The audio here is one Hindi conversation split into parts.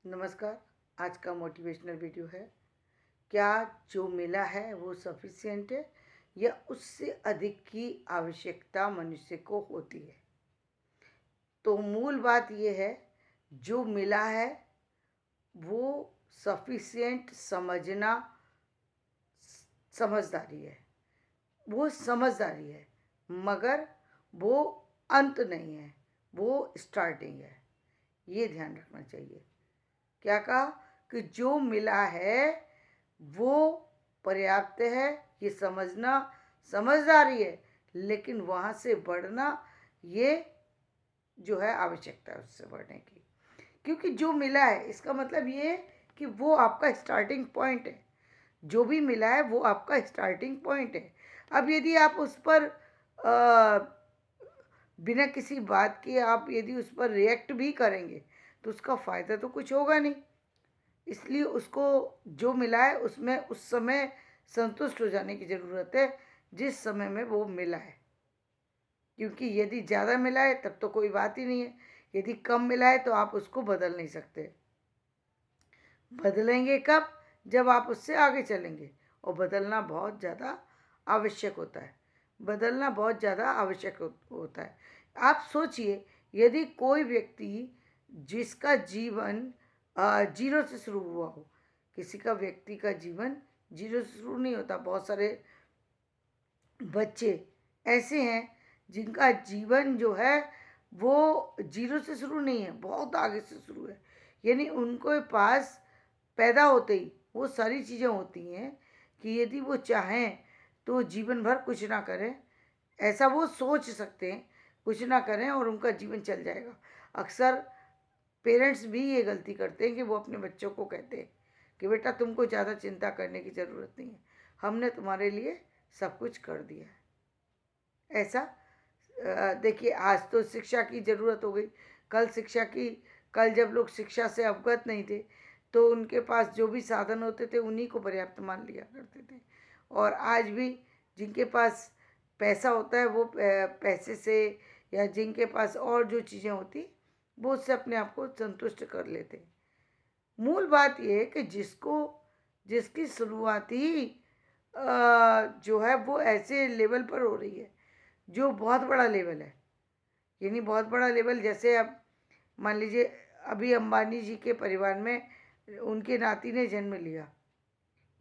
नमस्कार। आज का मोटिवेशनल वीडियो है। क्या जो मिला है वो सफिशिएंट है या उससे अधिक की आवश्यकता मनुष्य को होती है? तो मूल बात ये है, जो मिला है वो सफिशिएंट समझना समझदारी है। वो समझदारी है, मगर वो अंत नहीं है, वो स्टार्टिंग है। ये ध्यान रखना चाहिए। क्या कहा कि जो मिला है वो पर्याप्त है, ये समझना समझदारी है, लेकिन वहाँ से बढ़ना ये जो है आवश्यकता है उससे बढ़ने की। क्योंकि जो मिला है इसका मतलब ये है कि वो आपका स्टार्टिंग पॉइंट है। जो भी मिला है वो आपका स्टार्टिंग पॉइंट है। अब यदि आप उस पर बिना किसी बात के आप यदि उस पर रिएक्ट भी करेंगे तो उसका फ़ायदा तो कुछ होगा नहीं। इसलिए उसको जो मिला है उसमें उस समय संतुष्ट हो जाने की ज़रूरत है जिस समय में वो मिला है। क्योंकि यदि ज़्यादा मिला है तब तो कोई बात ही नहीं है, यदि कम मिला है तो आप उसको बदल नहीं सकते। बदलेंगे कब? जब आप उससे आगे चलेंगे। और बदलना बहुत ज़्यादा आवश्यक होता है। बदलना बहुत ज़्यादा आवश्यक होता है। आप सोचिए, यदि कोई व्यक्ति जिसका जीवन जीरो से शुरू हुआ हो, किसी का व्यक्ति का जीवन जीरो से शुरू नहीं होता। बहुत सारे बच्चे ऐसे हैं जिनका जीवन जो है वो जीरो से शुरू नहीं है, बहुत आगे से शुरू है। यानी उनको पास पैदा होते ही वो सारी चीज़ें होती हैं कि यदि वो चाहें तो जीवन भर कुछ ना करें। ऐसा वो सोच सकते हैं, कुछ ना करें और उनका जीवन चल जाएगा। अक्सर पेरेंट्स भी ये गलती करते हैं कि वो अपने बच्चों को कहते हैं कि बेटा तुमको ज़्यादा चिंता करने की ज़रूरत नहीं है, हमने तुम्हारे लिए सब कुछ कर दिया है। ऐसा देखिए, आज तो शिक्षा की ज़रूरत हो गई। कल जब लोग शिक्षा से अवगत नहीं थे तो उनके पास जो भी साधन होते थे उन्हीं को पर्याप्त मान लिया करते थे। और आज भी जिनके पास पैसा होता है वो पैसे से या जिनके पास और जो चीज़ें होती वो उससे अपने आप को संतुष्ट कर लेते। मूल बात ये है कि जिसकी शुरुआत ही जो है वो ऐसे लेवल पर हो रही है जो बहुत बड़ा लेवल है। यानी बहुत बड़ा लेवल, जैसे अब मान लीजिए अभी अंबानी जी के परिवार में उनके नाती ने जन्म लिया।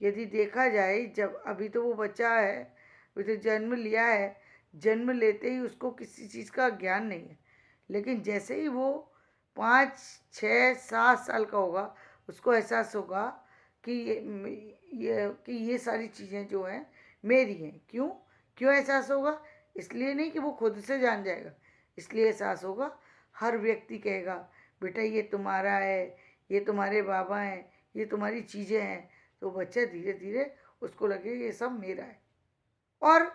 यदि देखा जाए, जब अभी तो वो बच्चा है, अभी तो जन्म लिया है, जन्म लेते ही उसको किसी चीज़ का ज्ञान नहीं है। लेकिन जैसे ही वो 5, 6, 7 साल का होगा उसको एहसास होगा कि ये सारी चीज़ें जो हैं मेरी हैं। क्यों क्यों एहसास होगा? इसलिए नहीं कि वो खुद से जान जाएगा, इसलिए एहसास होगा हर व्यक्ति कहेगा बेटा ये तुम्हारा है, ये तुम्हारे बाबा हैं, ये तुम्हारी चीज़ें हैं। तो बच्चा धीरे धीरे उसको लगेगा ये सब मेरा है। और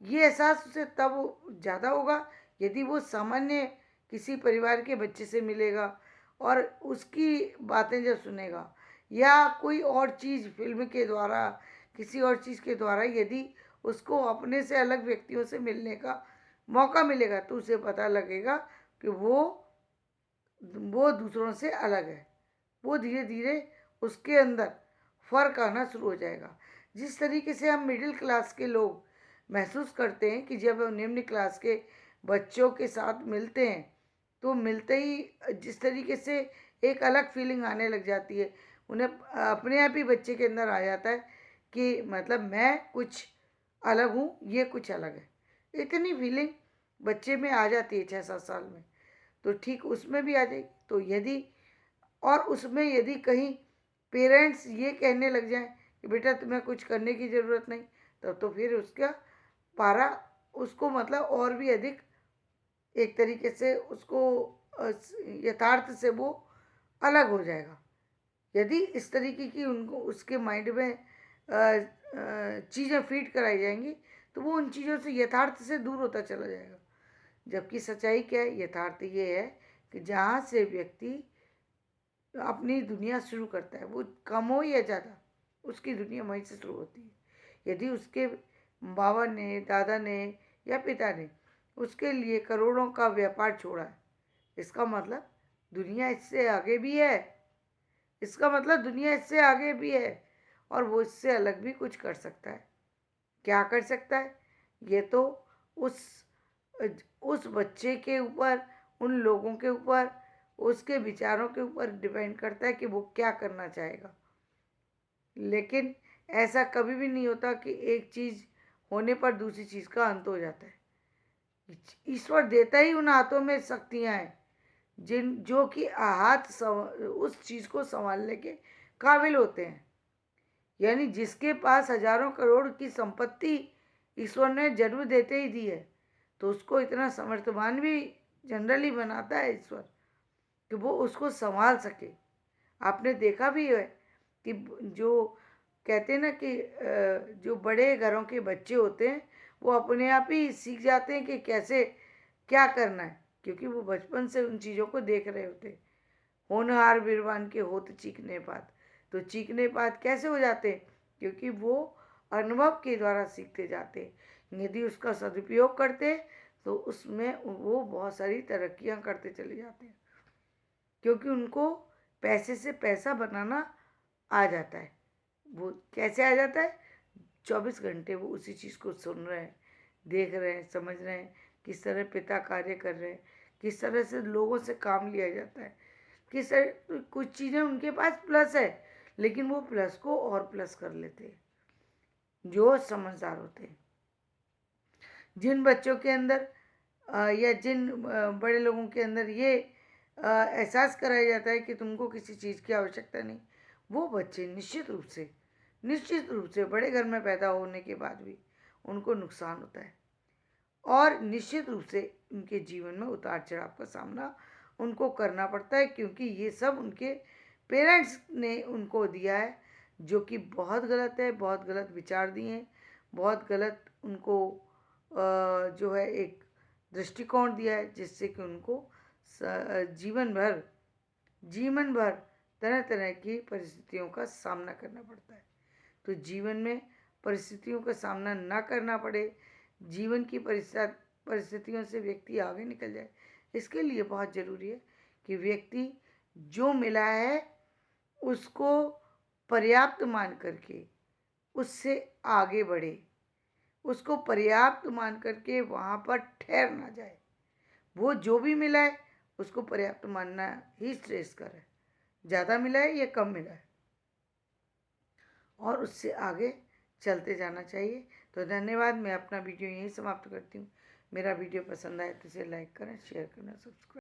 ये एहसास उसे तब ज़्यादा होगा यदि वो सामान्य किसी परिवार के बच्चे से मिलेगा और उसकी बातें जब सुनेगा, या कोई और चीज़ फिल्म के द्वारा, किसी और चीज़ के द्वारा यदि उसको अपने से अलग व्यक्तियों से मिलने का मौका मिलेगा तो उसे पता लगेगा कि वो दूसरों से अलग है। वो धीरे धीरे उसके अंदर फ़र्क आना शुरू हो जाएगा। जिस तरीके से हम मिडिल क्लास के लोग महसूस करते हैं कि जब हम निम्न क्लास के बच्चों के साथ मिलते हैं तो मिलते ही जिस तरीके से एक अलग फीलिंग आने लग जाती है, उन्हें अपने आप ही बच्चे के अंदर आ जाता है कि मतलब मैं कुछ अलग हूँ, ये कुछ अलग है। इतनी फीलिंग बच्चे में आ जाती है 6, 7 साल में। तो ठीक उसमें भी आ जाएगी। तो यदि और उसमें यदि कहीं पेरेंट्स ये कहने लग जाएं कि बेटा तुम्हें कुछ करने की ज़रूरत नहीं, तब तो फिर उसका पारा उसको मतलब और भी अधिक एक तरीके से उसको यथार्थ से वो अलग हो जाएगा। यदि इस तरीके की उनको उसके माइंड में चीज़ें फीड कराई जाएंगी तो वो उन चीज़ों से यथार्थ से दूर होता चला जाएगा। जबकि सच्चाई क्या है? यथार्थ ये है कि जहाँ से व्यक्ति अपनी दुनिया शुरू करता है, वो कम हो या ज़्यादा, उसकी दुनिया वहीं से शुरू होती है। यदि उसके बाबा ने, दादा ने या पिता ने उसके लिए करोड़ों का व्यापार छोड़ा है, इसका मतलब दुनिया इससे आगे भी है। इसका मतलब दुनिया इससे आगे भी है और वो इससे अलग भी कुछ कर सकता है। क्या कर सकता है, ये तो उस उस बच्चे के ऊपर, उन लोगों के ऊपर, उसके विचारों के ऊपर डिपेंड करता है कि वो क्या करना चाहेगा। लेकिन ऐसा कभी भी नहीं होता कि एक चीज़ होने पर दूसरी चीज़ का अंत हो जाता है। ईश्वर देता ही उन हाथों में शक्तियाँ हैं जिन जो कि उस चीज़ को संभालने के काबिल होते हैं। यानी जिसके पास हजारों करोड़ की संपत्ति ईश्वर ने जन्म देते ही दी है, तो उसको इतना समर्थवान भी जनरली बनाता है ईश्वर कि वो उसको संभाल सके। आपने देखा भी है कि जो कहते हैं ना कि जो बड़े घरों के बच्चे होते हैं वो अपने आप ही सीख जाते हैं कि कैसे क्या करना है, क्योंकि वो बचपन से उन चीज़ों को देख रहे होते हैं। होनहार बिरबान के होत चीखने पात, तो चीखने पात कैसे हो जाते हैं, क्योंकि वो अनुभव के द्वारा सीखते जाते हैं। यदि उसका सदुपयोग करते तो उसमें वो बहुत सारी तरक्कियां करते चले जाते हैं, क्योंकि उनको पैसे से पैसा बनाना आ जाता है। वो कैसे आ जाता है, 24 घंटे वो उसी चीज़ को सुन रहे हैं, देख रहे हैं, समझ रहे हैं किस तरह पिता कार्य कर रहे हैं, किस तरह से लोगों से काम लिया जाता है, किस तरह कुछ चीज़ें उनके पास प्लस है लेकिन वो प्लस को और प्लस कर लेते हैं जो समझदार होते हैं। जिन बच्चों के अंदर या जिन बड़े लोगों के अंदर ये एहसास कराया जाता है कि तुमको किसी चीज़ की आवश्यकता नहीं, वो बच्चे निश्चित रूप से बड़े घर में पैदा होने के बाद भी उनको नुकसान होता है और निश्चित रूप से उनके जीवन में उतार चढ़ाव का सामना उनको करना पड़ता है, क्योंकि ये सब उनके पेरेंट्स ने उनको दिया है, जो कि बहुत गलत है। बहुत गलत विचार दिए हैं, बहुत गलत उनको जो है एक दृष्टिकोण दिया है, जिससे कि उनको जीवन भर तरह तरह की परिस्थितियों का सामना करना पड़ता है। तो जीवन में परिस्थितियों का सामना ना करना पड़े, जीवन की परिस्थितियों से व्यक्ति आगे निकल जाए, इसके लिए बहुत ज़रूरी है कि व्यक्ति जो मिला है उसको पर्याप्त मान करके उससे आगे बढ़े, उसको पर्याप्त मान करके वहाँ पर ठहर ना जाए। वो जो भी मिला है उसको पर्याप्त मानना ही श्रेयस्कर है। ज़्यादा मिला है या कम मिला है, और उससे आगे चलते जाना चाहिए। तो धन्यवाद, मैं अपना वीडियो यहीं समाप्त करती हूँ। मेरा वीडियो पसंद आए तो इसे लाइक करें, शेयर करें, सब्सक्राइब